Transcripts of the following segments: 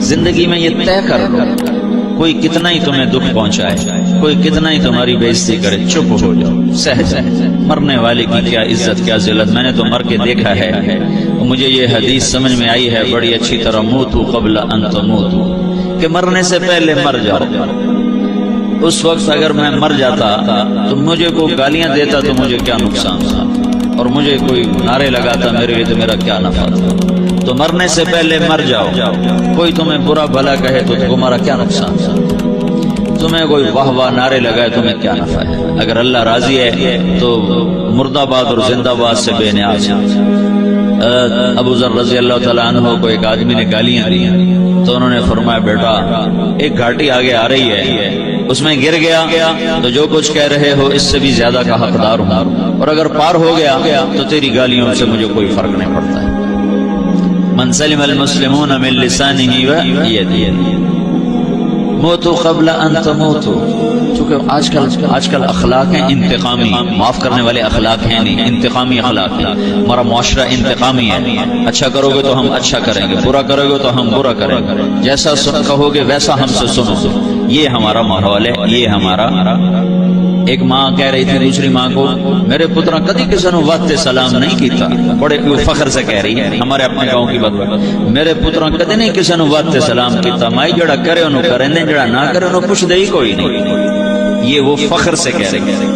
زندگی میں یہ طے کر لو، کوئی کتنا ہی تمہیں دکھ پہنچائے، کوئی کتنا ہی تمہاری بے عزتی کرے، چپ ہو جاؤ، سہ جاؤ۔ مرنے والے کی کیا عزت کیا ذلت، میں نے تو مر کے دیکھا ہے، مجھے یہ حدیث سمجھ میں آئی ہے بڑی اچھی طرح، موتو قبل ان تموتو، کہ مرنے سے پہلے مر جاؤ۔ اس وقت اگر میں مر جاتا تو مجھے کوئی گالیاں دیتا تو مجھے کیا نقصان تھا، اور مجھے کوئی نعرے لگاتا میرے لیے تو میرا کیا نفع تھا۔ تو مرنے سے پہلے مر جاؤ، کوئی تمہیں برا بھلا کہے تو تمہارا کیا نقصان تھا، تمہیں کوئی واہ واہ نعرے لگائے تمہیں کیا نفع ہے۔ اگر اللہ راضی ہے تو مرد آباد اور زندہ باد سے بے نیاز ہے۔ ابو ذر رضی اللہ تعالیٰ عنہ کو ایک آدمی نے گالیاں دی تو انہوں نے فرمایا بیٹا ایک گھاٹی آگے آ رہی ہے، اس میں گر گیا تو جو کچھ کہہ رہے ہو اس سے بھی زیادہ کا حقدار ہوں، اور اگر پار ہو گیا تو تیری گالیوں سے مجھے کوئی فرق نہیں پڑتا ہے۔ من سلم المسلمون من لسانه ويده موتو قبل ان تموتو، چونکہ آج کل اخلاق ہیں انتقامی، معاف کرنے والے اخلاق ہیں نہیں، انتقامی اخلاق ہیں۔ ہمارا معاشرہ انتقامی ہے، اچھا کرو گے تو ہم اچھا کریں گے، برا کرو گے تو ہم برا کریں گے، جیسا کہو گے ویسا ہم سے سنو۔ یہ ہمارا ماحول ہے، یہ ہمارا۔ ایک ماں کہہ رہی تھی دوسری ماں کو، میرے پترا کدی کسی نے وقت سلام نہیں کیتا، بڑے فخر سے کہہ رہی ہے، ہمارے اپنے گاؤں کی بات، میرے پترا کدی نہیں کسی نے وقت سلام کیتا، مائی جڑا کرے انہوں کرے، جڑا نہ کرے انہوں پوچھ دے ہی کوئی نہیں۔ یہ وہ فخر سے کہہ رہی ہے،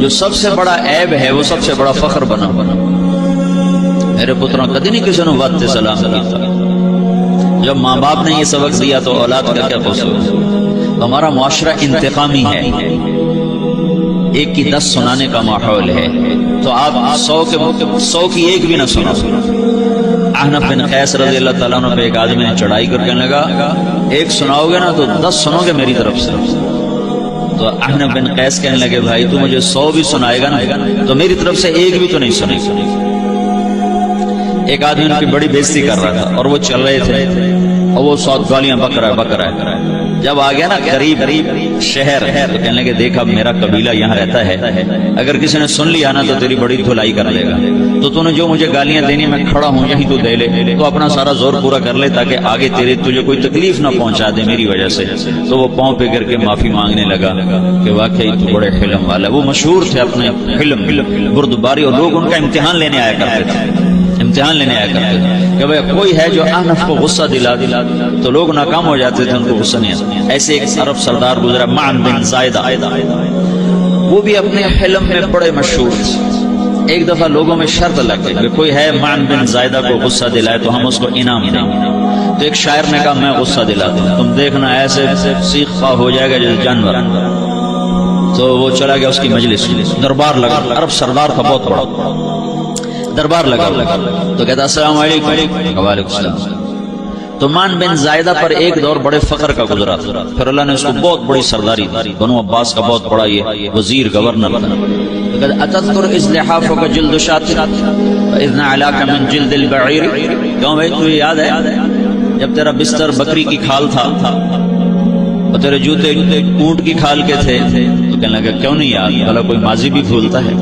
جو سب سے بڑا عیب ہے وہ سب سے بڑا فخر بنا۔ میرے پترا کدی نہیں کسی نے وقت سلام کیتا۔ جب ماں باپ نے یہ سبق دیا تو اولاد کا کیا قصور۔ ہمارا معاشرہ انتقامی ہے، ایک کی 10 سنانے کا ماحول ہے، تو آپ 100 کی ایک بھی نہ سنا۔ احنف بن قیس رضی اللہ تعالیٰ عنہ پہ ایک آدمی نے چڑھائی کر کہنے لگا ایک سناؤ گے نا تو 10 سنو گے میری طرف سے۔ تو احنف بن قیس کہنے لگے بھائی تو مجھے 100 بھی سنائے گا نا تو میری طرف سے ایک بھی تو نہیں سنے گا۔ ایک آدمی ان کی بڑی بےزتی کر رہا تھا اور وہ چل رہے تھے اور وہ 100 گالیاں بک رہا ہے۔ جب آ گیا نا قریب شہر تو کہنے لگے دیکھ اب میرا قبیلہ یہاں رہتا ہے، اگر کسی نے سن لیا نا تو تیری بڑی دھلائی کر لے گا، تو نے جو مجھے گالیاں دینی میں کھڑا ہوں یہیں تو دے لے، تو اپنا سارا زور پورا کر لے تاکہ آگے تجھے کوئی تکلیف نہ پہنچا دے میری وجہ سے۔ تو وہ پاؤں پہ گر کے معافی مانگنے لگا کہ واقعی تو بڑے حلم والا۔ وہ مشہور تھے اپنے حلم بردباری، اور لوگ ان کا امتحان لینے آیا کرتے تھے، کہ بھئی کوئی ہے جو احنف کو غصہ دلا تو لوگ ناکام ہو جاتے تھے، ان کو غصہ نہیں آتا۔ ایسے ایک عرب سردار گزرا معن بن زائدہ، وہ بھی اپنے حلم میں بڑے مشہور تھے۔ ایک دفعہ لوگوں میں شرط لگ گئی کہ کوئی ہے معن بن زائدہ کو غصہ دلائے تو ہم اس کو انعام دیں گے۔ تو ایک شاعر نے کہا میں غصہ دلا دوں، تم دیکھنا ایسے سیخ خواہ ہو جائے گا جیسے جانور۔ تو وہ چلا گیا اس کی مجلس، دربار لگا، عرب سردار تھا بہت بڑا، دربار لگا تو کہتا السلام علیکم، وعلیکم السلام۔ تو معن بن زائدہ پر ایک دور بڑے فخر کا گزرا، پھر اللہ نے اس کو بہت بڑی سرداری دی، بنو عباس کا بہت بڑا یہ وزیر گورنر تھا۔ کہتا اتذکر اذ لحافک جلد شاۃ واذ نعلاک من جلد البعیر، کیوں بھائی تجھے یاد ہے جب تیرا بستر بکری کی کھال تھا اور تیرے جوتے اونٹ کی کھال کے تھے؟ تو کہنے لگا کیوں نہیں یاد، بھلا کوئی ماضی بھی بھولتا ہے۔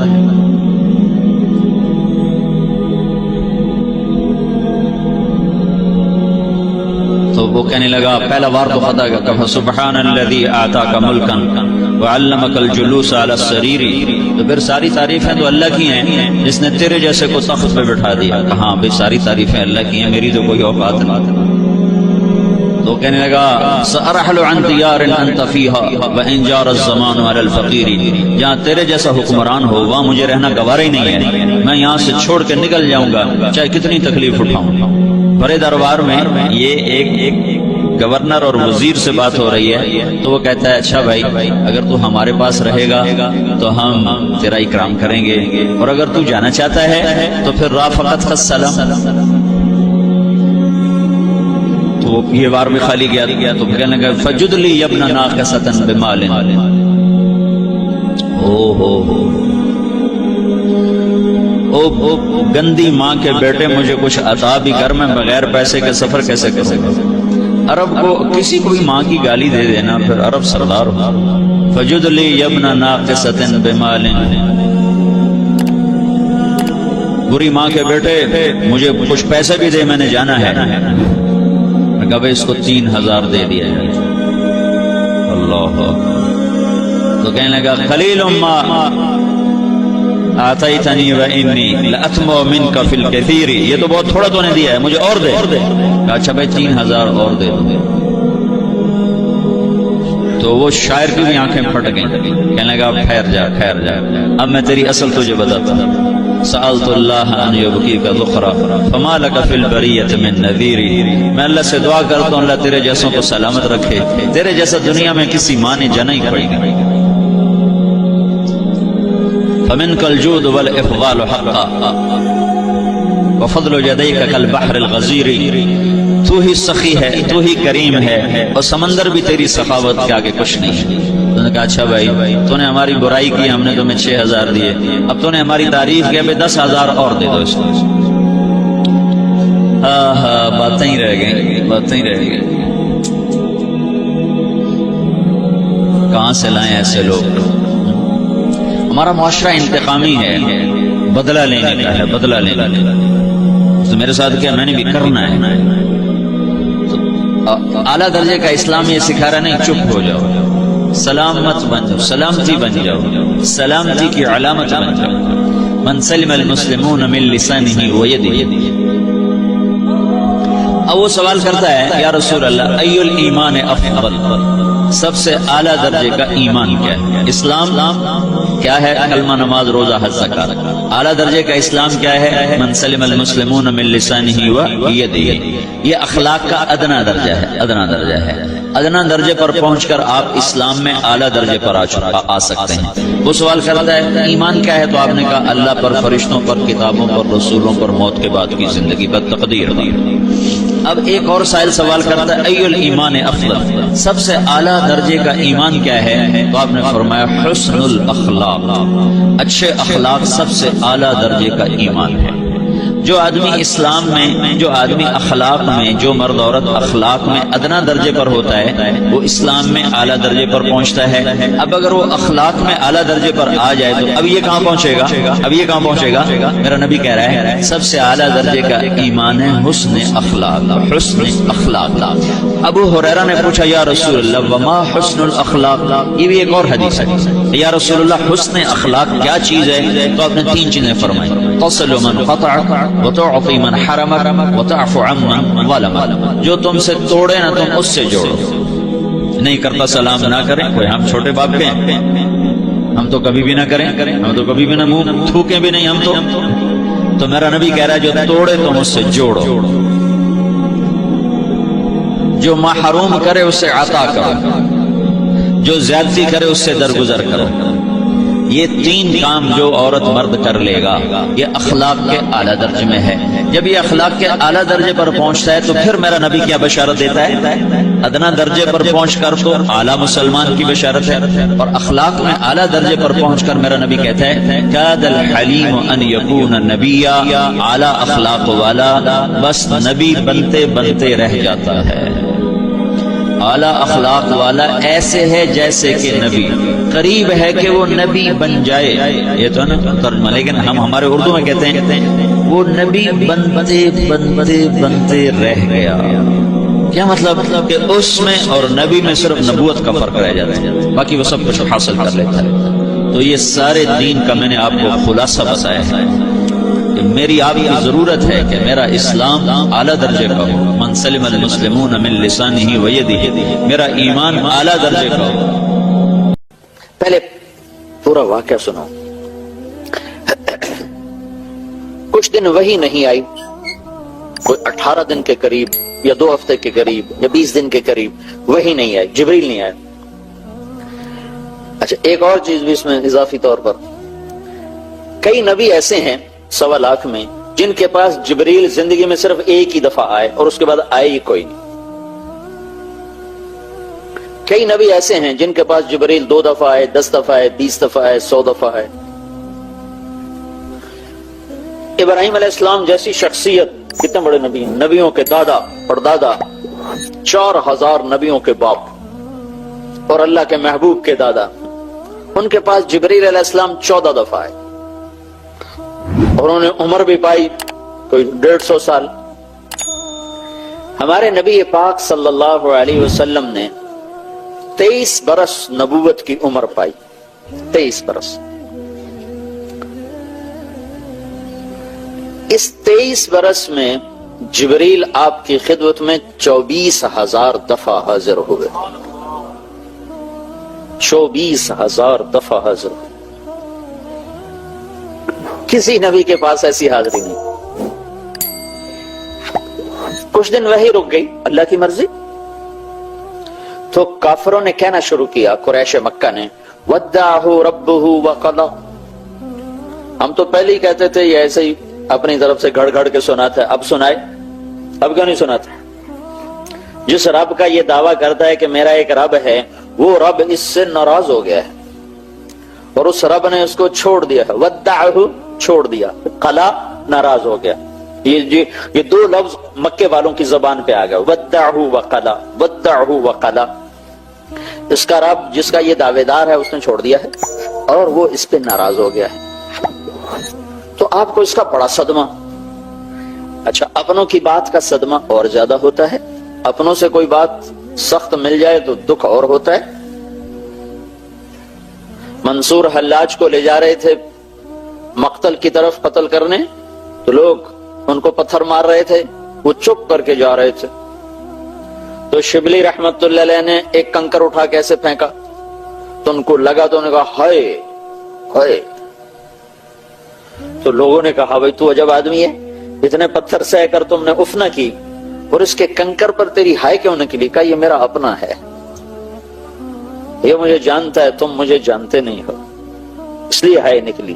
تو وہ کہنے لگا پہلا وار تو خطا کا سبحان الذی اعطاک ملکا وعلمک الجلوس علی السریر، تو پھر ساری تعریفیں تو اللہ کی ہیں جس نے تیرے جیسے کو تخت پہ بٹھا دیا۔ کہاں بھائی ساری تعریفیں اللہ کی ہیں، میری تو کوئی اوقات نہیں۔ تو کہنے لگا سأرحل عن دیار انت فیہا وان جار الزمان علی الفقیر، جہاں تیرے جیسا حکمران ہو وہاں مجھے رہنا گوارا ہی نہیں ہے، میں یہاں سے چھوڑ کے نکل جاؤں گا چاہے کتنی تکلیف اٹھاؤں۔ بڑے دربار میں یہ ایک گورنر اور وزیر سے بات ہو رہی ہے، تو وہ کہتا ہے اچھا بھائی اگر تو ہمارے پاس رہے گا تو ہم تیرا اکرام کریں گے، اور اگر تو جانا چاہتا ہے تو پھر رافقت کا سلام۔ تو یہ بار بھی خالی گیا تو کہنے لگا فجد لی ابن ناقصۃ بمال، او گندی ماں کے بیٹے مجھے کچھ عطا بھی کر، میں بغیر پیسے کے سفر کیسے کروں گا۔ عرب کو کسی کو بھی ماں کی گالی دے دینا پھر عرب سردار ہو۔ فجد لی ابن ناقصۃ بمال، بری ماں کے بیٹے مجھے کچھ پیسے بھی دے، میں نے جانا ہے۔ نے کہا بھائی اس کو 3000 دے دیا جائے۔ اللہ تو کہنے لگا قلیل ما آتیتنی و انی لأطمع منک فی الکثیر، یہ تو بہت تھوڑا تو نے دیا ہے، مجھے اور دے۔ کہا اچھا بھائی 3000 اور دے دو۔ تو وہ شاعر کی بھی آنکھیں پھٹ گئیں، کہنے لگا ٹھہر جا ٹھہر جا، اب میں تیری اصل تجھے بتاتا ہوں۔ سألت اللہ ان یبقیک ذخرا فما لک فی البریۃ من نذیر، میں اللہ سے دعا کرتا ہوں اللہ تیرے جیسوں کو سلامت رکھے، تیرے جیسا دنیا میں کسی ماں نے جنا ہی پڑے گا۔ فمنک الجود والافضال حقا وفضل یدیک کالبحر الغزیر، تو ہی سخی ہے، تو ہی کریم ہے، اور سمندر بھی تیری سخاوت کے آگے کچھ نہیں ہے۔ تو نے کہا اچھا بھائی تو نے ہماری برائی کی، ہم نے تمہیں 6000 دیے، اب تو نے ہماری تعریف کی، اب 10000 اور دے دو اس کو۔ باتیں ہی رہ گئی، باتیں ہی رہ گئی۔ کہاں سے لائیں ایسے لوگ؟ ہمارا معاشرہ انتقامی ہے، بدلہ لینے کا ہے، بدلہ لینے کا۔ تو میرے ساتھ کیا میں نے بھی کرنا ہے۔ اعلیٰ درجے کا اسلام یہ سکھا رہا نہیں چپ ہو جاؤ، سلامت بن جاؤ، سلامتی بن جاؤ، سلامتی کی علامت بن جاؤ۔ من سلم المسلمون من لسانه ويده۔ اب وہ سوال کرتا ہے یا رسول اللہ ای الایمان افضل، سب سے اعلیٰ درجے کا ایمان کیا ہے؟ اسلام کیا ہے؟ کلمہ، نماز، روزہ، حج، زکات۔ اعلیٰ درجے کا اسلام کیا ہے؟ من سلم المسلمون من لسانه ويده۔ یہ اخلاق کا ادنا درجہ ہے، ادنا درجہ ہے۔ ادنا درجے پر پہنچ کر آپ اسلام میں اعلیٰ درجے پر آ سکتے ہیں۔ وہ سوال کرتا ہے ایمان کیا ہے؟ تو آپ نے کہا اللہ پر، فرشتوں پر، کتابوں پر، رسولوں پر، موت کے بعد کی زندگی پر، تقدیر پر۔ اب ایک اور سائل سوال کرتا ہے ای الایمان افضل، سب سے اعلیٰ درجے کا ایمان کیا ہے؟ تو آپ نے فرمایا حسن الاخلاق، اچھے اخلاق سب سے اعلیٰ درجے کا ایمان ہے۔ جو آدمی اسلام میں، جو آدمی اخلاق میں، جو مرد عورت اخلاق میں ادنا درجے پر ہوتا ہے وہ اسلام میں اعلیٰ درجے پر پہنچتا ہے۔ اب اگر وہ اخلاق میں اعلیٰ درجے پر آ جائے تو اب یہ کہاں پہنچے گا؟ اب یہ کہاں پہنچے گا؟ میرا نبی کہہ رہا ہے سب سے اعلیٰ درجے کا ایمان ہے حسن اخلاق، حسن اخلاق۔ ابو ہریرہ نے پوچھا یا رسول اللہ وما حسن الاخلاق، یہ بھی ایک اور حدیث ہے، یا رسول اللہ حسن اخلاق کیا چیز ہے؟ تو آپ نے 3 چیزیں فرمائی، تصل من قطع وتعطي من حرمك وتعفو عمن ظلمك، جو تم سے توڑے نہ تم اس سے جوڑو۔ نہیں کرتا سلام نہ کریں، کوئی ہم چھوٹے باپ کے ہیں، ہم تو کبھی بھی نہ کریں، ہم تو کبھی بھی نہ منہ تھوکیں بھی نہیں، ہم تو میرا نبی کہہ رہا ہے جو توڑے تم اس سے جوڑو، جو محروم کرے اس سے عطا کرو، جو زیادتی کرے اس سے درگزر کرو۔ یہ 3 کام جو عورت مرد کر لے گا یہ اخلاق کے اعلیٰ درجے میں ہے۔ جب یہ اخلاق کے اعلیٰ درجے پر پہنچتا ہے تو پھر میرا نبی کیا بشارت دیتا ہے؟ ادنا درجے پر پہنچ کر تو اعلیٰ مسلمان کی بشارت ہے، اور اخلاق میں اعلیٰ درجے پر پہنچ کر میرا نبی کہتا ہے کاد الحلیم ان یکون نبیا، اعلیٰ اخلاق والا بس نبی بنتے بنتے رہ جاتا ہے۔ اعلیٰ اخلاق والا ایسے ہے جیسے کہ نبی، قریب ہے کہ وہ نبی بن جائے، یہ تو نا ترجمہ، لیکن ہم ہمارے اردو میں کہتے ہیں وہ نبی بنتے بنتے بنتے رہ گیا۔ کیا مطلب؟ کہ اس میں اور نبی میں صرف نبوت کا فرق رہ جاتا ہے، باقی وہ سب کچھ حاصل کر لیتا ہے۔ تو یہ سارے دین کا میں نے آپ کو خلاصہ بتایا ہے کہ میری آپ کی ضرورت ہے کہ میرا اسلام اعلیٰ درجے کا ہو، من سلم المسلمون من لسانه ویده، میرا ایمان اعلیٰ درجے کا ہو۔ پہلے پورا واقعہ سنو۔ کچھ دن وہی نہیں آئی، کوئی 18 دن کے قریب یا 2 ہفتے کے قریب یا 20 دن کے قریب وہی نہیں آئی، جبریل نہیں آیا۔ اچھا ایک اور چیز بھی اس میں اضافی طور پر، کئی نبی ایسے ہیں 1.25 لاکھ میں جن کے پاس جبریل زندگی میں صرف ایک ہی دفعہ آئے اور اس کے بعد آئے ہی کوئی نہیں۔ کئی نبی ایسے ہیں جن کے پاس جبریل 2 دفعہ آئے، 10 دفعہ آئے، 20 دفعہ آئے، 100 دفعہ آئے۔ ابراہیم علیہ السلام جیسی شخصیت، کتنے بڑے نبی ہیں، نبیوں کے دادا پردادا، 4000 نبیوں کے باپ اور اللہ کے محبوب کے دادا، ان کے پاس جبریل علیہ السلام 14 دفعہ آئے اور انہوں نے عمر بھی پائی کوئی 150 سال۔ ہمارے نبی پاک صلی اللہ علیہ وسلم نے 23 برس نبوت کی عمر پائی، 23 برس۔ اس 23 برس میں جبریل آپ کی خدمت میں 24,000 دفعہ حاضر ہوئے، 24,000 دفعہ حاضر ہوئے۔ کسی نبی کے پاس ایسی حاضری نہیں۔ کچھ دن وہی رک گئی، اللہ کی مرضی، تو کافروں نے کہنا شروع کیا، قریش مکہ نے، وَدَّعَهُ رَبُّهُ وَقَضَى۔ ہم تو پہلے ہی کہتے تھے یہ ایسے ہی اپنی طرف سے گھڑ گھڑ کے سناتا ہے، اب سنائے، اب کیوں نہیں سناتا؟ جس رب کا یہ دعویٰ کرتا ہے کہ میرا ایک رب ہے، وہ رب اس سے ناراض ہو گیا ہے اور اس رب نے اس کو چھوڑ دیا ہے۔ وَدَّعَهُ چھوڑ دیا، قَلَا ناراض ہو گیا۔ یہ دو لفظ مکے والوں کی زبان پہ آ گیا، وَدَّعَهُ وَقَلَا، وَدَّعَهُ وَقَلَا۔ اس کا رب جس کا یہ دعوے دار ہے اس نے چھوڑ دیا ہے اور وہ اس پہ ناراض ہو گیا ہے۔ تو آپ کو اس کا بڑا صدمہ۔ اچھا، اپنوں کی بات کا صدمہ اور زیادہ ہوتا ہے، اپنوں سے کوئی بات سخت مل جائے تو دکھ اور ہوتا ہے۔ منصور حلاج کو لے جا رہے تھے مقتل کی طرف، قتل کرنے، تو لوگ ان کو پتھر مار رہے تھے، وہ چپ کر کے جا رہے تھے، تو شبلی رحمت اللہ علیہ نے ایک کنکر اٹھا کے ایسے پھینکا، تو ان کو لگا، تو انہوں نے کہا ہائے ہائے۔ تو لوگوں نے کہا بھائی تو عجب آدمی ہے، اتنے پتھر سہ کر تم نے اف نہ کی اور اس کے کنکر پر تیری ہائے کیوں نکلی؟ کہا یہ میرا اپنا ہے، یہ مجھے جانتا ہے، تم مجھے جانتے نہیں ہو، اس لیے ہائے نکلی۔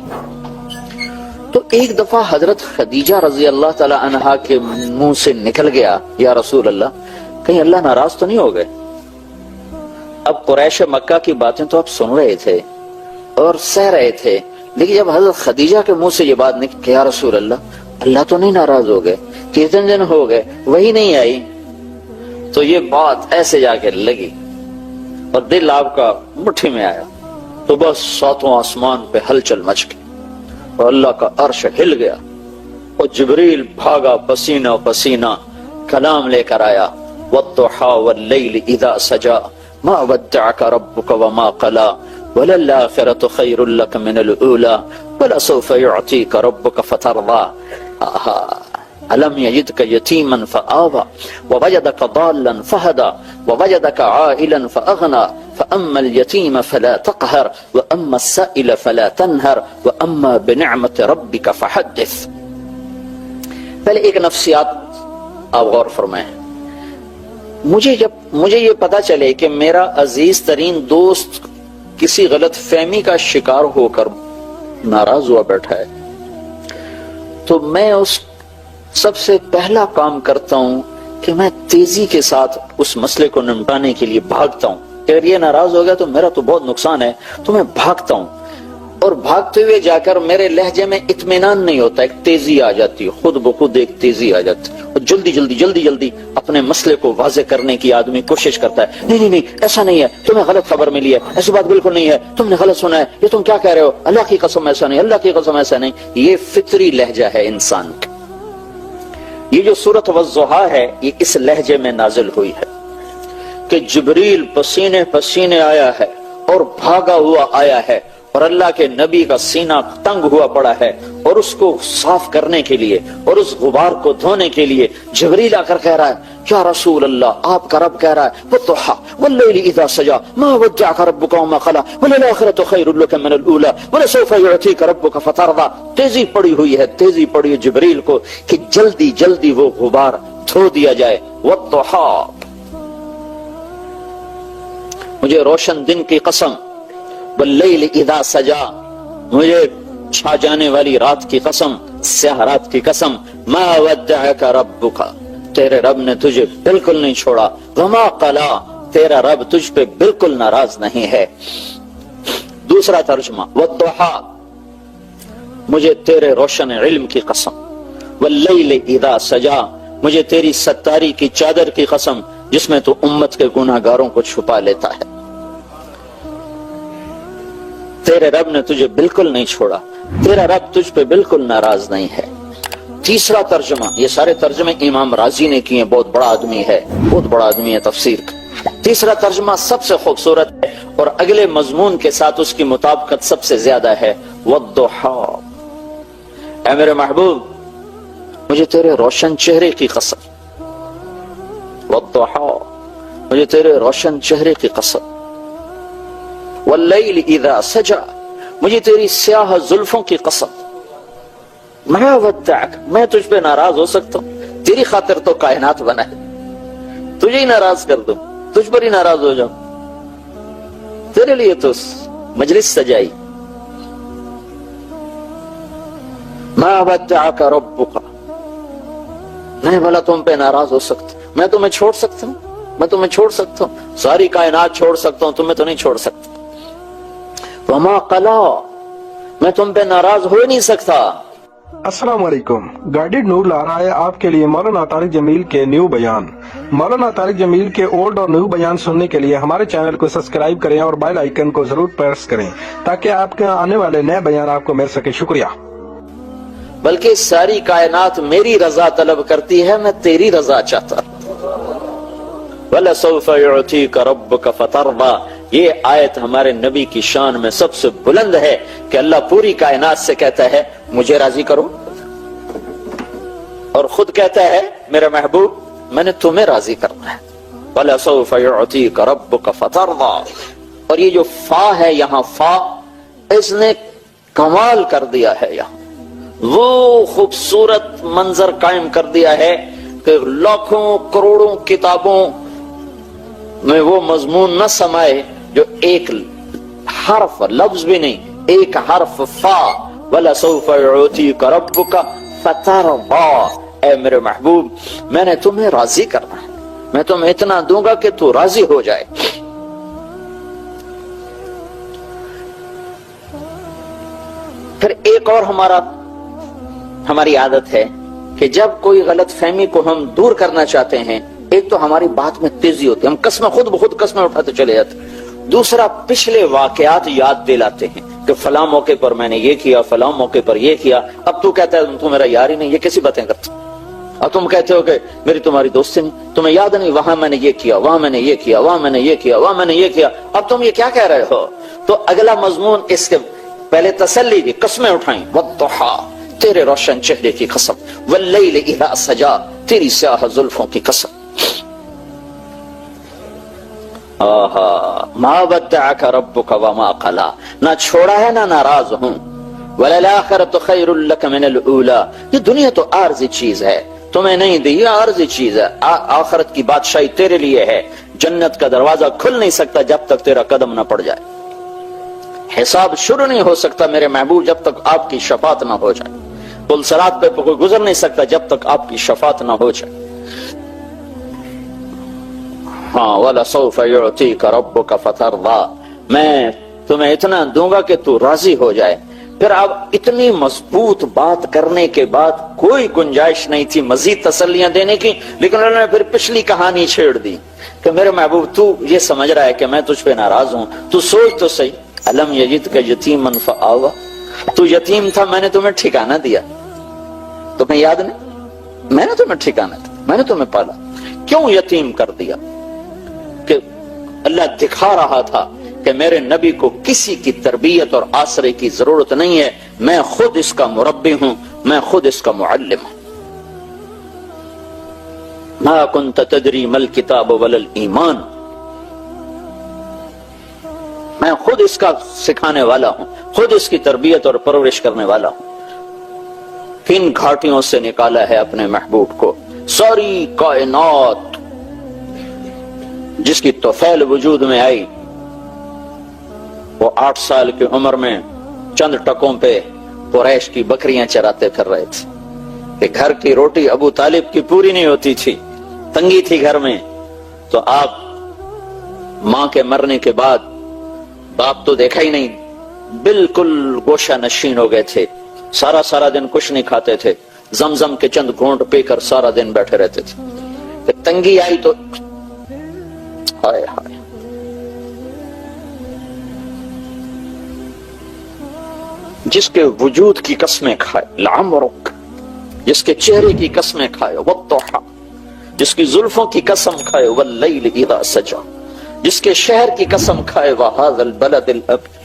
تو ایک دفعہ حضرت خدیجہ رضی اللہ تعالی عنہا کے منہ سے نکل گیا، یا رسول اللہ کہیں اللہ ناراض تو نہیں ہو گئے؟ اب قریش مکہ کی باتیں تو آپ سن رہے تھے اور سہ رہے تھے، لیکن جب حضرت خدیجہ کے منہ سے یہ بات نکلی کہ یا رسول اللہ تو نہیں ناراض ہو گئے، کتنے دن ہو گئے وہی نہیں آئی، تو یہ بات ایسے جا کے لگی اور دل آپ کا مٹھی میں آیا، تو بس ساتوں آسمان پہ ہلچل مچ گئی اور اللہ کا عرش ہل گیا اور جبریل بھاگا پسینہ پسینہ، کلام لے کر آیا، وَالضُّحَىٰ وَاللَّيْلِ إِذَا سَجَىٰ مَا وَدَّعَكَ رَبُّكَ وَمَا قَلَىٰ وَلَلْآخِرَةُ خَيْرٌ لَكَ مِنَ الْأُولَىٰ وَلَسَوْفَ يُعْطِيكَ رَبُّكَ فَتَرْضَىٰ أَلَمْ يَجِدْكَ يَتِيمًا فَآوَىٰ وَوَجَدَكَ ضَالًّا فَهَدَىٰ وَوَجَدَكَ عَائِلًا فَأَغْنَىٰ فَأَمَّا الْيَتِيمَ فَلَا تَقْهَرْ وَأَمَّا السَّائِلَ فَلَا تَنْهَرْ وَأَمَّا بِنِعْمَةِ رَبِّكَ فَحَدِّثْ۔ پہلے ایک نفسیات آپ غور فرمائیں۔ مجھے یہ پتا چلے کہ میرا عزیز ترین دوست کسی غلط فہمی کا شکار ہو کر ناراض ہوا بیٹھا ہے، تو میں اس سب سے پہلا کام کرتا ہوں کہ میں تیزی کے ساتھ اس مسئلے کو نمٹانے کے لیے بھاگتا ہوں۔ اگر یہ ناراض ہو گیا تو میرا تو بہت نقصان ہے، تو میں بھاگتا ہوں، اور بھاگتے ہوئے جا کر میرے لہجے میں اطمینان نہیں ہوتا، ایک تیزی آ جاتی ہے، خود بخود ایک تیزی آ جاتی ہے، اور جلدی اپنے مسئلے کو واضح کرنے کی آدمی کوشش کرتا ہے، نہیں ایسا نہیں ہے، تمہیں غلط خبر ملی ہے، ایسی بات بالکل نہیں ہے، تم نے غلط سنا ہے، یہ تم کیا کہہ رہے ہو، اللہ کی قسم ایسا نہیں، اللہ کی قسم ایسا نہیں۔ یہ فطری لہجہ ہے انسان کا۔ یہ جو سورۃ والضحیٰ ہے یہ اس لہجے میں نازل ہوئی ہے کہ جبریل پسینے پسینے آیا ہے اور بھاگا ہوا آیا ہے، اور اللہ کے نبی کا سینہ تنگ ہوا پڑا ہے، اور اس کو صاف کرنے کے لیے اور اس غبار کو دھونے کے لیے جبریل آ کر کہہ رہا ہے یا رسول اللہ، آپ کا رب کہہ رہا ہے وَالضُّحَىٰ وَاللَّيْلِ إِذَا سَجَىٰ مَا وَدَّعَكَ رَبُّكَ وَمَا قَلَىٰ وَلَلْآخِرَةُ خَيْرٌ لَكَ مِنَ الْأُولَىٰ وَلَسَوْفَ يُعْطِيكَ رَبُّكَ فَتَرْضَىٰ۔ تیزی پڑی ہوئی ہے جبریل کو کہ جلدی وہ غبار دھو دیا جائے۔ وَالضُّحَىٰ، مجھے روشن دن کی قسم، واللیل اذا سجا، مجھے چھا جانے والی رات کی قسم، سیاہ رات کی قسم، ما ودعک ربک، تیرے رب نے تجھے بالکل نہیں چھوڑا، وما قلا، تیرا رب تجھ پہ بالکل ناراض نہیں ہے۔ دوسرا ترجمہ، والضحیٰ، مجھے تیرے روشن علم کی قسم، واللیل اذا سجا، مجھے تیری ستاری کی چادر کی قسم جس میں تو امت کے گناہگاروں کو چھپا لیتا ہے۔ تیرے رب نے تجھے بالکل نہیں چھوڑا، تیرا رب تجھ پہ بالکل ناراض نہیں ہے۔ تیسرا ترجمہ، یہ سارے ترجمے امام رازی نے کیے، بہت بڑا آدمی ہے، بہت بڑا آدمی ہے تفسیر کا۔ تیسرا ترجمہ سب سے خوبصورت ہے اور اگلے مضمون کے ساتھ اس کی مطابقت سب سے زیادہ ہے، والضحا، اے میرے محبوب مجھے تیرے روشن چہرے کی قسم، والضحا، مجھے تیرے روشن چہرے کی قسم، واللیل اذا سجا، مجھے تیری سیاہ زلفوں کی قسم، ما ودعک، میں تجھ پہ ناراض ہو سکتا ہوں؟ تیری خاطر تو کائنات بنا ہے، تجھے ہی ناراض کر دوں، تجھ پر ہی ناراض ہو جاؤں، تیرے لیے تو مجلس سجائی۔ ما ودعک ربک، نہیں بھلا تم پہ ناراض ہو سکتا، میں تمہیں چھوڑ سکتا ہوں؟ میں تمہیں چھوڑ سکتا ہوں؟ ساری کائنات چھوڑ سکتا ہوں، تمہیں تو نہیں چھوڑ سکتا۔ وما قلا، میں تم پہ ناراض ہو نہیں سکتا۔ السلام علیکم، گائیڈڈ نور لا رہا ہے آپ کے لیے مولانا طارق جمیل کے نیو بیان۔ مولانا طارق جمیل کے اولڈ اور نیو بیان سننے کے لیے ہمارے چینل کو سبسکرائب کریں اور بیل آئیکن کو ضرور پریس کریں تاکہ آپ کے آنے والے نئے بیان آپ کو مل سکے۔ شکریہ۔ بلکہ ساری کائنات میری رضا طلب کرتی ہے، میں تیری رضا چاہتا ہوں۔ وَلَسَوْفَ يُعْتِيكَ رَبُّكَ فَتَرْضَىٰ، یہ آیت ہمارے نبی کی شان میں سب سے بلند ہے کہ اللہ پوری کائنات سے کہتا ہے مجھے راضی کرو، اور خود کہتا ہے میرے محبوب میں نے تمہیں راضی کرنا ہے۔ وَلَسَوْفَ يُعْتِيكَ رَبُّكَ فَتَرْضَىٰ، اور یہ جو فا ہے یہاں، فا اس نے کمال کر دیا ہے، یہاں وہ خوبصورت منظر قائم کر دیا ہے کہ لاکھوں کروڑوں کتابوں میں وہ مضمون نہ سمائے جو ایک حرف، لفظ بھی نہیں، ایک حرف فا، وَلَسَوْفَ يُعْتِيكَ رَبُّكَ فَتَرْضَىٰ، اے میرے محبوب میں نے تمہیں راضی کرنا ہے، میں تمہیں اتنا دوں گا کہ تو راضی ہو جائے۔ پھر ایک اور ہماری عادت ہے کہ جب کوئی غلط فہمی کو ہم دور کرنا چاہتے ہیں، ایک تو ہماری بات میں تیزی ہوتی ہے، ہم قسمیں خود بخود قسمیں اٹھاتے چلے جاتے، دوسرا پچھلے واقعات یاد دلاتے ہیں کہ فلاں موقع پر میں نے یہ کیا، فلاں موقع پر یہ کیا، اب تو کہتا ہے تو میرا یار ہی نہیں، یہ کیسی باتیں کرتا، اب تم کہتے ہو کہ میری تمہاری دوستی نہیں، تمہیں یاد نہیں وہاں میں نے یہ کیا، وہاں میں نے یہ کیا، وہاں میں نے یہ کیا، وہاں میں نے یہ کیا، اب تم یہ کیا کہہ رہے ہو؟ تو اگلا مضمون اس کے پہلے تسلی دی، قسمیں اٹھائیں، والضحا، تیرے روشن چہرے کی قسم، واللیل اذا سجا، تیری سیاہ زلفوں کی قسم، ما ودعک ربک وما قلا، نہ چھوڑا ہے نہ ناراض ہوں، وللآخرۃ خیر لک من الاولی، یہ دنیا تو عارضی چیز ہے، تمہیں نہیں دی، یہ عارضی چیز ہے، آخرت کی بادشاہی تیرے لیے ہے، جنت کا دروازہ کھل نہیں سکتا جب تک تیرا قدم نہ پڑ جائے، حساب شروع نہیں ہو سکتا میرے محبوب جب تک آپ کی شفاعت نہ ہو جائے، پل صراط پہ کوئی گزر نہیں سکتا جب تک آپ کی شفاعت نہ ہو جائے۔ ہاں، وَلَسَوْفَ يُعْتِيكَ رَبُّكَ فَتَرْضَىٰ، میں تمہیں اتنا دوں گا کہ تو راضی ہو جائے۔ پھر اب اتنی مضبوط بات کرنے کے بعد کوئی گنجائش نہیں تھی مزید تسلیاں دینے کی، لیکن انہوں نے پھر پچھلی کہانی چھیڑ دی کہ میرے محبوب تو یہ سمجھ رہا ہے کہ میں تجھ پہ ناراض ہوں، تو سوچ تو صحیح، أَلَمْ يَجِدْكَ يَتِيمًا فَآوَىٰ، تو یتیم تھا میں نے تمہیں ٹھکانہ دیا، تمہیں یاد نہیں؟ میں نے تمہیں ٹھکانہ دیا، میں نے تمہیں پالا، کیوں یتیم کر دیا؟ کہ اللہ دکھا رہا تھا کہ میرے نبی کو کسی کی تربیت اور آسرے کی ضرورت نہیں ہے، میں خود اس کا مربی ہوں، میں خود اس کا معلم ہوں۔ ما كنت تدری ما الکتاب ولا الایمان، میں خود اس کا سکھانے والا ہوں، خود اس کی تربیت اور پرورش کرنے والا ہوں۔ کن گھاٹیوں سے نکالا ہے اپنے محبوب کو، ساری کائنات جس کی طفیل وجود میں آئی، وہ 8 سال کی عمر میں چند ٹکوں پہ قریش کی بکریاں چراتے پھر رہے تھے کہ گھر کی روٹی ابو طالب کی پوری نہیں ہوتی تھی، تنگی تھی گھر میں، تو آپ ماں کے مرنے کے بعد باپ تو دیکھا ہی نہیں، بالکل گوشہ نشین ہو گئے تھے، سارا دن کچھ نہیں کھاتے تھے، زمزم کے چند گھونٹ پی کر سارا دن بیٹھے رہتے تھے۔ کہ تنگی آئی تو ہائے ہائے، جس کے وجود کی قسمیں کھائے، لعمرک، جس کے چہرے کی قسمیں کھائے والضحی، جس کی زلفوں کی قسم کھائے واللیل اذا سجا، جس کے شہر کی قسم کھائے وہذا البلد الامین،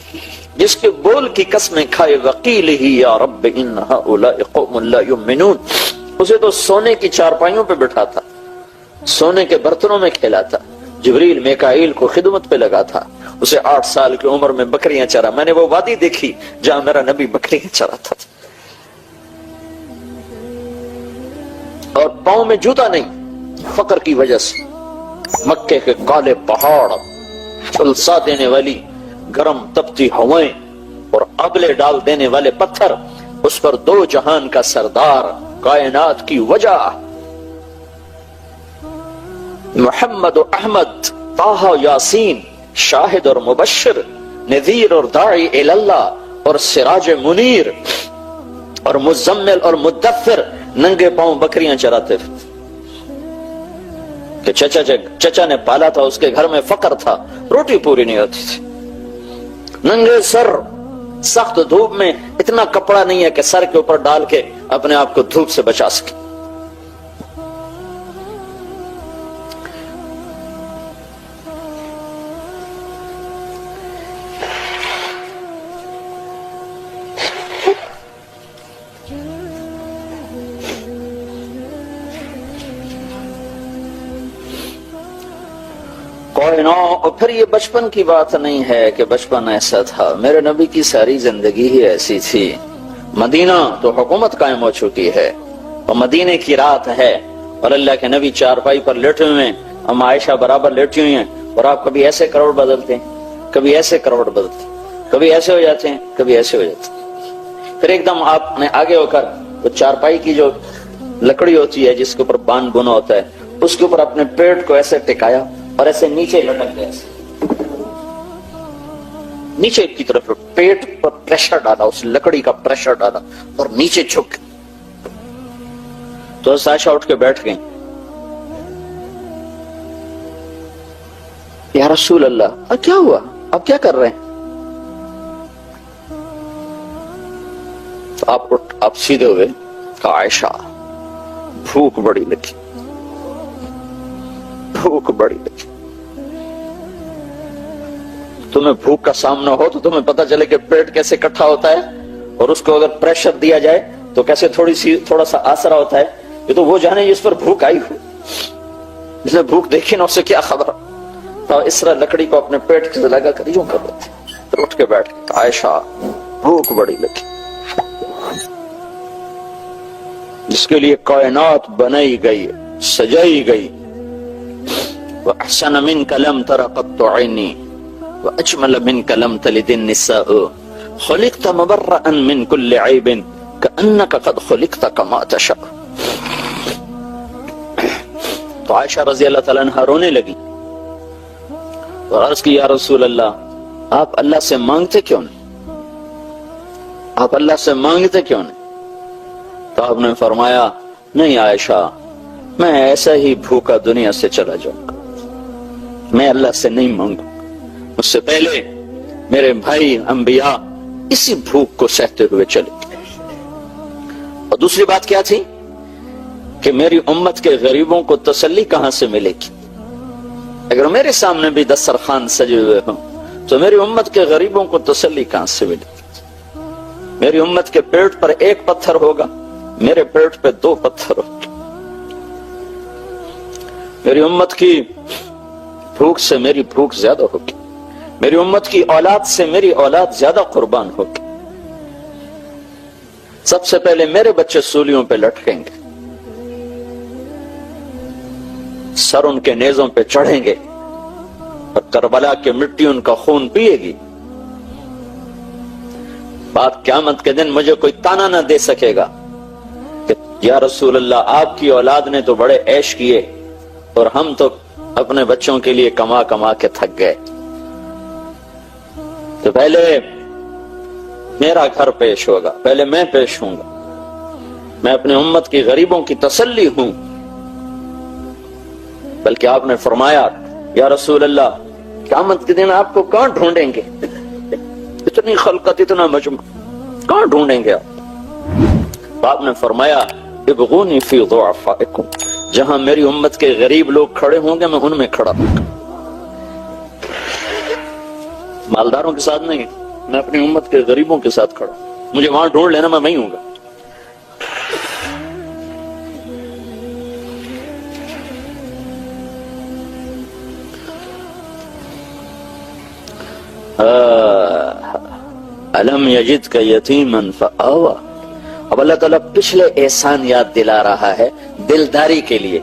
جس کے بول کی قسمیں کھائے وقیلہ یا رب ان ہؤلاء قوم لا یؤمنون۔ اسے تو سونے کی چارپائیوں پہ بٹھا تھا، سونے کے برتنوں میں کھیلا تھا، جبریل میکائیل کو خدمت پہ لگا تھا، اسے 8 سال کی عمر میں بکریاں چرا۔ میں نے وہ وادی دیکھی جہاں میرا نبی بکریاں چراتا تھا، اور پاؤں میں جوتا نہیں، فقر کی وجہ سے مکے کے کالے پہاڑ، جھلسا دینے والی گرم تپتی ہوائیں اور اگلے ڈال دینے والے پتھر، اس پر 2 جہان کا سردار، کائنات کی وجہ، محمد و احمد، طہ یاسین، شاہد اور مبشر، نذیر اور داعی اللہ، اور سراج منیر، اور مزمل اور مدثر ننگے پاؤں بکریاں چراتے تھے کہ چچا نے پالا تھا، اس کے گھر میں فقر تھا، روٹی پوری نہیں ہوتی تھی، ننگے سر، سخت دھوپ میں اتنا کپڑا نہیں ہے کہ سر کے اوپر ڈال کے اپنے آپ کو دھوپ سے بچا سکے۔ اور پھر یہ بچپن کی بات نہیں ہے کہ بچپن ایسا تھا، میرے نبی کی ساری زندگی ہی ایسی تھی۔ مدینہ تو حکومت قائم ہو چکی ہے، اور مدینے کی رات ہے، اور اللہ کے نبی چارپائی پر لیٹے ہوئے ہیں، ہم عائشہ برابر لیٹی ہوئی ہیں، اور آپ کبھی ایسے کروڑ بدلتے ہیں، کبھی ایسے کروڑ بدلتے ہیں، کبھی ایسے ہو جاتے ہیں، کبھی ایسے ہو جاتے ہیں۔ پھر ایک دم آپ نے آگے ہو کر وہ چارپائی کی جو لکڑی ہوتی ہے جس کے اوپر بان بنا ہوتا ہے، اس کے اوپر اپنے پیٹ کو ایسے ٹکایا اور ایسے نیچے لٹک گئے، نیچے کی طرف پیٹ پر پریشر ڈالا، اس لکڑی کا پریشر ڈالا اور نیچے جھک، تو عائشہ اٹھ کے بیٹھ گئیں، یا رسول اللہ اب کیا ہوا، اب کیا کر رہے ہیں؟ تو آپ سیدھے ہوئے، کہا عائشہ بھوک بڑی لگی، بھوک بڑی لگی، تمہیں بھوک کا سامنا ہو تو تمہیں پتا چلے کہ پیٹ کیسے اکٹھا ہوتا ہے، اور اس کو اگر پریشر دیا جائے تو کیسے تھوڑا سا آسرا ہوتا ہے۔ یہ تو وہ جانے جس پر بھوک آئی ہو، جس نے بھوک دیکھی نا اسے کیا خبر۔ تو اس طرح لکڑی کو اپنے پیٹ سے لگا کر یوں کر لیتے، پھر اٹھ کے بیٹھ گئے، عائشہ بھوک بڑی لگی، جس کے لیے کائنات بنائی گئی، سجائی گئی۔ وَأَحْسَنَ مِنْكَ لَمْ تَرَ قَطُّ عَيْنِي وَأَجْمَلَ مِنْكَ لَمْ تَلِدِ النِّسَاءُ خُلِقْتَ مُبَرَّأً مِنْ كُلِّ عَيْبٍ كَأَنَّكَ قَدْ خُلِقْتَ كَمَا تَشَاءُ۔ تو عائشہ رضی اللہ تعالیٰ عنہ رونے لگی اور عرض کی، یا رسول اللہ آپ اللہ سے مانگتے کیوں نہیں، آپ اللہ سے مانگتے کیوں نہیں؟ تو آپ نے فرمایا، نہیں عائشہ، میں ایسا ہی بھوکا دنیا سے چلا جاؤں گا، میں اللہ سے نہیں مانگوں، مجھ سے پہلے میرے بھائی انبیاء اسی بھوک کو سہتے ہوئے چلے۔ اور دوسری بات کیا تھی کہ میری امت کے غریبوں کو تسلی کہاں سے ملے گی؟ اگر میرے سامنے بھی دسترخوان سجے ہوئے ہوں تو میری امت کے غریبوں کو تسلی کہاں سے ملے گی؟ میری امت کے پیٹ پر 1 پتھر ہوگا، میرے پیٹ پہ 2 پتھر ہوگا۔ میری امت کی بھوک سے میری بھوک زیادہ ہوگی، میری امت کی اولاد سے میری اولاد زیادہ قربان ہوگی۔ سب سے پہلے میرے بچے سولیوں پہ لٹکیں گے، سر ان کے نیزوں پہ چڑھیں گے، اور کربلا کی مٹی ان کا خون پیے گی۔ بات قیامت کے دن مجھے کوئی تانا نہ دے سکے گا کہ یا رسول اللہ آپ کی اولاد نے تو بڑے عیش کیے اور ہم تو اپنے بچوں کے لیے کما کما کے تھک گئے۔ تو پہلے میرا گھر پیش ہوگا، پہلے میں پیش ہوں گا، میں اپنے امت کی غریبوں کی تسلی ہوں۔ بلکہ آپ نے فرمایا، یا رسول اللہ قیامت کے دن آپ کو کہاں ڈھونڈیں گے، اتنی خلقت، اتنا مجمع، کہاں ڈھونڈیں گے آپ؟ آپ نے فرمایا، ابغونی فی ضعفائکم، جہاں میری امت کے غریب لوگ کھڑے ہوں گے میں ان میں کھڑا ہوں گا، مالداروں کے ساتھ نہیں، میں اپنی امت کے غریبوں کے ساتھ کھڑا ہوں، مجھے وہاں ڈھونڈ لینا، میں وہیں ہوں گا۔ الم یجدک یتیما فآوی۔ اب اللہ تعالیٰ پچھلے احسان یاد دلا رہا ہے دلداری کے لیے۔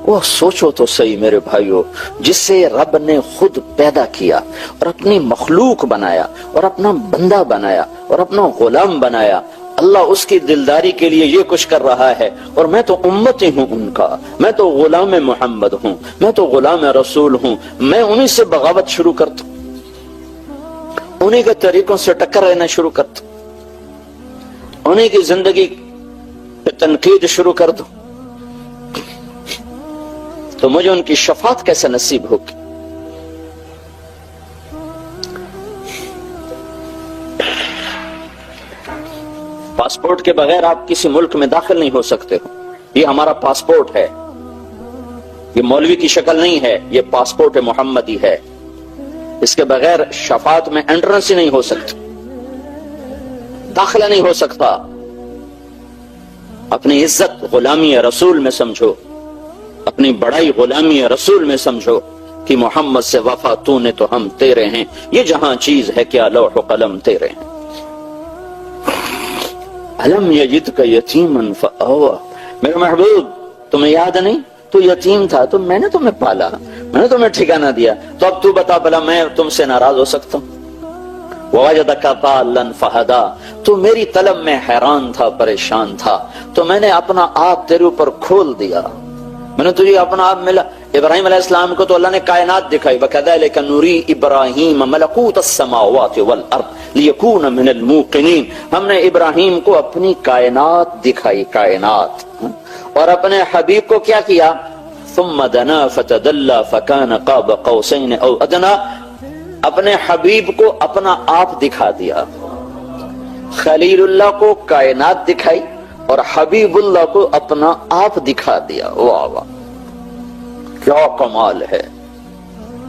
وہ سوچو تو صحیح میرے بھائیو، جس سے رب نے خود پیدا کیا اور اپنی مخلوق بنایا اور اپنا بندہ بنایا اور اپنا غلام بنایا، اللہ اس کی دلداری کے لیے یہ کچھ کر رہا ہے، اور میں تو امتی ہوں ان کا، میں تو غلام محمد ہوں، میں تو غلام رسول ہوں، میں انہی سے بغاوت شروع کرتا ہوں، انہی کے طریقوں سے ٹکر رہنا شروع کرتا ہوں، انہی کی زندگی پہ تنقید شروع کر دوں، تو مجھے ان کی شفاعت کیسے نصیب ہوگی؟ پاسپورٹ کے بغیر آپ کسی ملک میں داخل نہیں ہو سکتے ہو، یہ ہمارا پاسپورٹ ہے، یہ مولوی کی شکل نہیں ہے، یہ پاسپورٹ محمدی ہے، اس کے بغیر شفاعت میں انٹرنس ہی نہیں ہو سکتا، داخلہ نہیں ہو سکتا۔ اپنی عزت غلامی رسول میں سمجھو، اپنی بڑائی غلامی رسول میں سمجھو کہ محمد سے وفا تو نے تو ہم تیرے ہیں، یہ جہاں چیز ہے کیا لوح و قلم تیرے ہیں۔ الم یجدک یتیما فآوی، میرے محبوب تمہیں یاد نہیں تو یتیم تھا، تو میں نے تمہیں پالا، میں نے تمہیں ٹھکانہ دیا، تو اب تو بتا بھلا میں تم سے ناراض ہو سکتا ہوں؟ ووجدک ضالا فہدی، تو میری طلب میں حیران تھا، پریشان تھا، تو میں نے اپنا آپ تیرے اوپر کھول دیا، میں نے تجھے اپنا آپ ملا۔ ابراہیم علیہ السلام کو تو اللہ نے کائنات دکھائی، وَكَذَلِكَ نُرِي إِبْرَاهِيمَ مَلَكُوتَ السَّمَاوَاتِ وَالْأَرْضِ لِيَكُونَ مِنَ الْمُوقِنِينَ، ہم نے ابراہیم کو اپنی کائنات دکھائی، کائنات، اور اپنے حبیب کو کیا کیا؟ ثُمَّ دَنَا فَتَدَلَّى فَكَانَ قَابَ قَوْسَيْنِ أَوْ أَدْنَىٰ، اپنے حبیب کو اپنا آپ دکھا دیا، خلیل اللہ کو کائنات دکھائی اور حبیب اللہ کو اپنا آپ دکھا دیا۔ واہ واہ، کیا کمال ہے،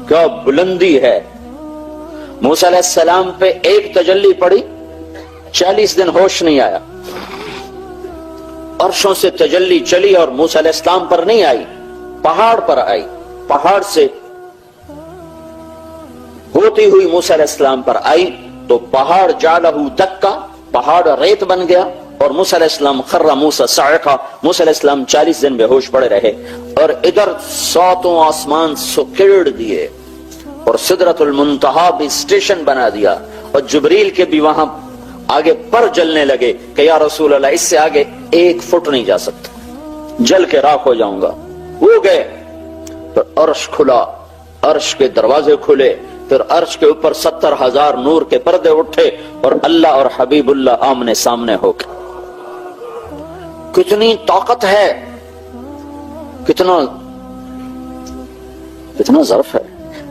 کیا بلندی ہے۔ موسیٰ علیہ السلام پہ ایک تجلی پڑی، 40 دن ہوش نہیں آیا، عرشوں سے تجلی چلی اور موسیٰ علیہ السلام پر نہیں آئی، پہاڑ پر آئی، پہاڑ سے ہوتی ہوئی موسیٰ علیہ السلام پر آئی تو پہاڑ جعلہ دکا، پہاڑ ریت بن گیا، اور موسیٰ علیہ السلام خر موسیٰ صاعقہ، موسیٰ علیہ السلام 40 دن بے ہوش پڑے رہے، اور ادھر 7 آسمان سکیڑ دیے، اور سدرۃ المنتہا بھی اسٹیشن بنا دیا، اور جبریل کے بھی وہاں آگے پر جلنے لگے کہ یا رسول اللہ اس سے آگے 1 فٹ نہیں جا سکتا، جل کے راکھ ہو جاؤں گا۔ وہ گئے تو عرش کھلا، عرش کے دروازے کھلے، پھر عرش کے اوپر 70,000 نور کے پردے اٹھے، اور اللہ اور حبیب اللہ آمنے سامنے ہو گئے۔ کتنی طاقت ہے، کتنا ظرف ہے۔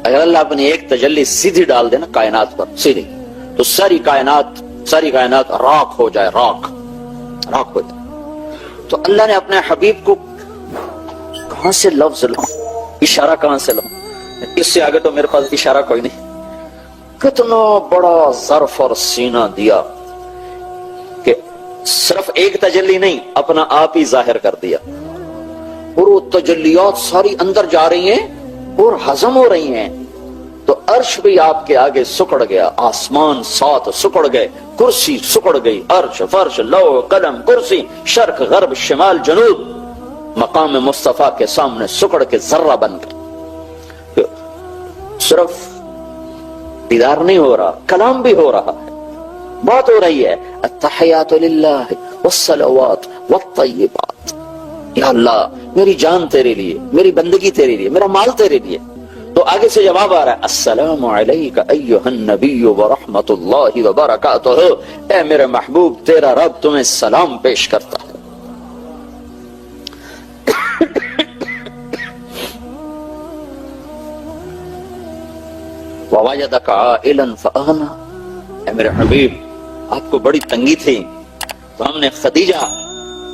اگر اللہ اپنی ایک تجلی سیدھی ڈال دے نا کائنات پر، سیدھی، تو ساری کائنات راکھ ہو جائے، راکھ ہو جائے۔ تو اللہ نے اپنے حبیب کو کہاں سے لفظ لوں، اشارہ کہاں سے لوں، اس سے آگے تو میرے پاس اشارہ کوئی نہیں۔ کتنا بڑا ظرف اور سینہ دیا کہ صرف ایک تجلی نہیں، اپنا آپ ہی ظاہر کر دیا، اور وہ تجلیات ساری اندر جا رہی ہیں اور ہضم ہو رہی ہیں، تو عرش بھی آپ کے آگے سکڑ گیا، آسمان 7 سکڑ گئے، کرسی سکڑ گئی، عرش، فرش، لوح، قلم، کرسی، شرق، غرب، شمال، جنوب، مقام مصطفیٰ کے سامنے سکڑ کے ذرہ بن گئے۔ صرف دیدار نہیں ہو رہا، کلام بھی ہو رہا ہے، بات ہو رہی ہے، التحیات للہ والصلوات والطیبات، یا اللہ میری جان تیرے لیے، میری بندگی تیرے لیے، میرا مال تیرے لیے۔ تو آگے سے جواب آ رہا ہے، السلام علیک ایھا النبی ورحمۃ اللہ وبرکاتہ، اے میرے محبوب تیرا رب تمہیں سلام پیش کرتا ہے۔ وَوَجَدَكَ عَائِلًا فَأَغْنَىٰ، اے میرے حبیب آپ کو بڑی تنگی تھی، تو ہم نے خدیجہ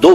2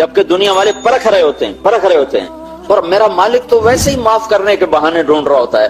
جبکہ دنیا والے پرکھ رہے ہوتے ہیں اور میرا مالک تو ویسے ہی معاف کرنے کے بہانے ڈھونڈ رہا ہوتا ہے.